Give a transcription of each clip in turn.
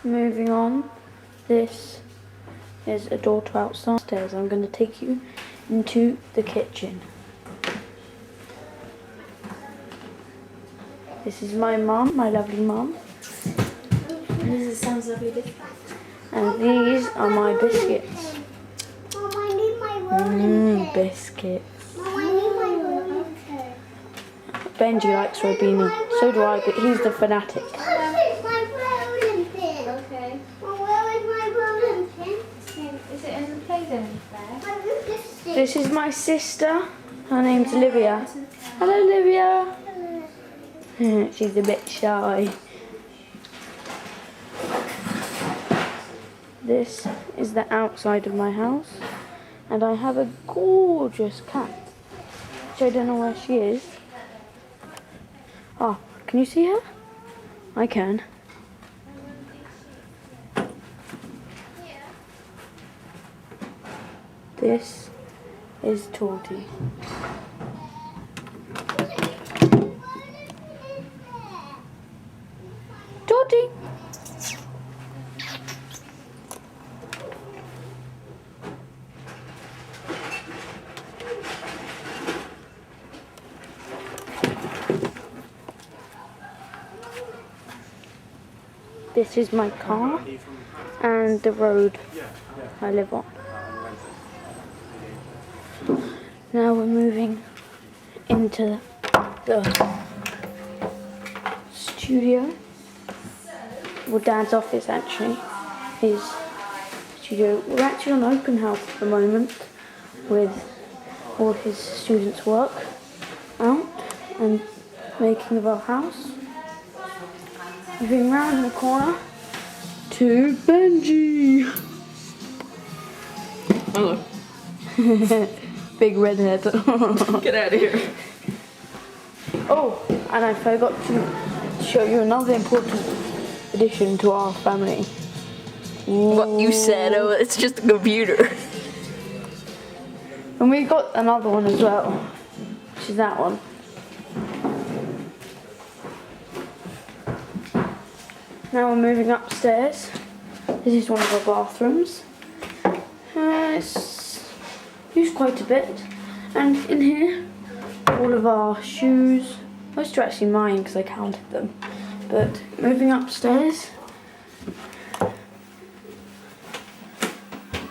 Moving on, this is a door to outside. I'm going to take you into the kitchen. This is my mum, my lovely mum. This sounds lovely. And these are my biscuits. Mom, I need my rolling pin. Biscuits. Mom, I need my rolling pin. Benji likes Ribena, so do I, but he's the fanatic. Where's my rolling pin? Okay. Mom, where is my rolling pin? Is it in the playground there? This is my sister. Her name's Olivia. Hello, Olivia. She's a bit shy. This is the outside of my house, and I have a gorgeous cat, which I don't know where she is. Oh, can you see her? I can. This is Torty. Torty! This is my car and the road I live on. Now we're moving into the studio. Well, Dad's office actually. His studio. We're actually on Openhouse at the moment with all his students' work out and making of our house. Moving round the corner to Benji. Hello. Big redhead. Get out of here. Oh, and I forgot to show you another important addition to our family. What you said? Oh, it's just a computer. And we got another one as well, which is that one. Now we're moving upstairs. This is one of our bathrooms. It's used quite a bit. And in here, all of our shoes. Most are actually mine because I counted them. But moving upstairs,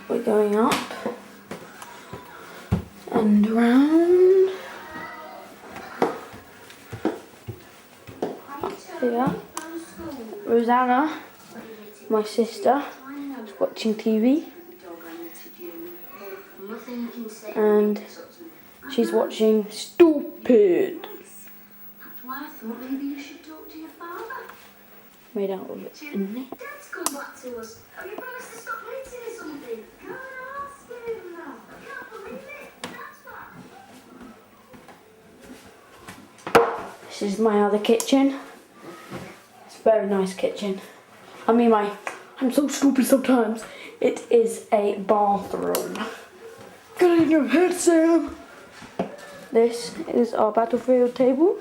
we're going up and around. Up here. Rosanna, my sister, is watching TV, and she's watching Stupid. That's why I thought maybe you should talk to your father. Made out of it, isn't it? Dad's come back to us. Have you promised to stop meeting or something? Go and ask him now. I can't believe it. That's back. This is my other kitchen. It's a very nice kitchen. I'm so stupid sometimes. It is a bathroom. Get in your head, Sam. This is our battlefield table.